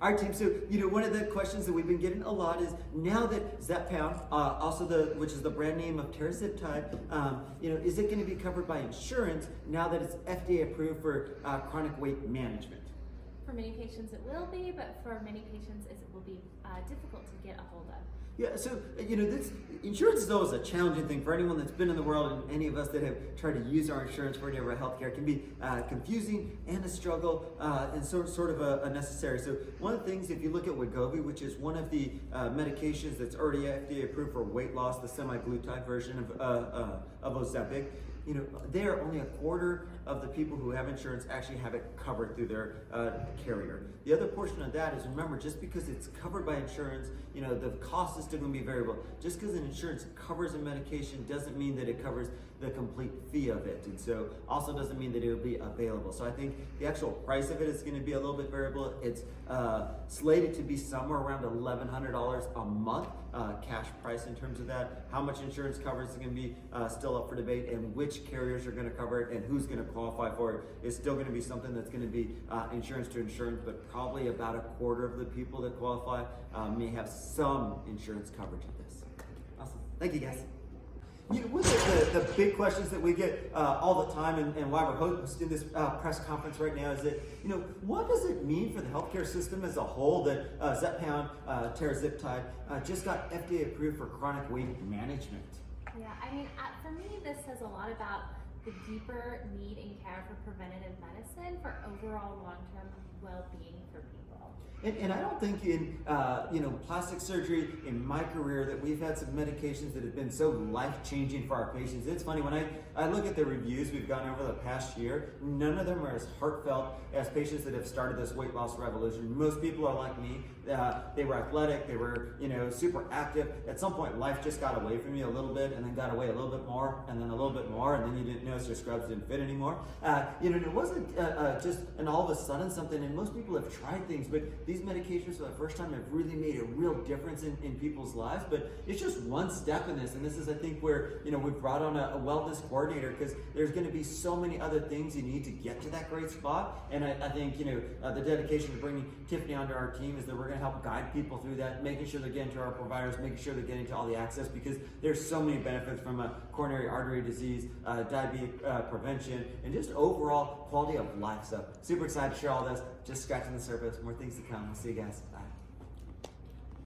All right, team. So, one of the questions that we've been getting a lot is now that Zepbound, which is the brand name of tirzepatide, is it going to be covered by insurance now that it's FDA approved for chronic weight management? For many patients it will be, but for many patients it will be difficult to get a hold of. Yeah, so, this insurance is always a challenging thing for anyone that's been in the world, and any of us that have tried to use our insurance for any of our healthcare. It can be confusing and a struggle and sort of a necessary. So one of the things, if you look at Wegovy, which is one of the medications that's already FDA approved for weight loss, the semaglutide version of ozempic, there only a quarter of the people who have insurance actually have it covered through their carrier. The other portion of that is, remember, just because it's covered by insurance, the cost is still going to be variable. Just because an insurance covers a medication doesn't mean that it covers the complete fee of it, and so also doesn't mean that it will be available. So I think the actual price of it is going to be a little bit variable. It's slated to be somewhere around $1,100 a month cash price in terms of that. How much insurance covers is going to be still up for debate, and which carriers are going to cover it and who's going to qualify for it is still going to be something that's going to be insurance to insurance, but probably about a quarter of the people that qualify may have some insurance coverage of this. Awesome. Thank you, guys. One of the big questions that we get all the time, and why we're hosting this press conference right now, is that, what does it mean for the healthcare system as a whole that Zepbound, tirzepatide, just got FDA approved for chronic weight management? Yeah, I mean, for me, this says a lot about the deeper need and care for preventative medicine for overall long-term well-being for people. And I don't think in plastic surgery in my career that we've had some medications that have been so life-changing for our patients. It's funny, when I look at the reviews we've gotten over the past year, none of them are as heartfelt as patients that have started this weight loss revolution. Most people are like me. They were athletic, they were super active. At some point, life just got away from you a little bit, and then got away a little bit more, and then a little bit more, and then you didn't notice your scrubs didn't fit anymore. It wasn't just an all of a sudden something, and most people have tried things, but these medications for the first time have really made a real difference in people's lives. But it's just one step in this, and this is, I think, where we've brought on a wellness coordinator, because there's going to be so many other things you need to get to that great spot. And I think the dedication to bringing Tiffany onto our team is that we're going to help guide people through that, making sure they're getting to our providers, making sure they're getting to all the access, because there's so many benefits from a coronary artery disease, diabetes prevention, and just overall quality of life. So super excited to share all this. Just scratching the surface. More things to come. We'll see you guys.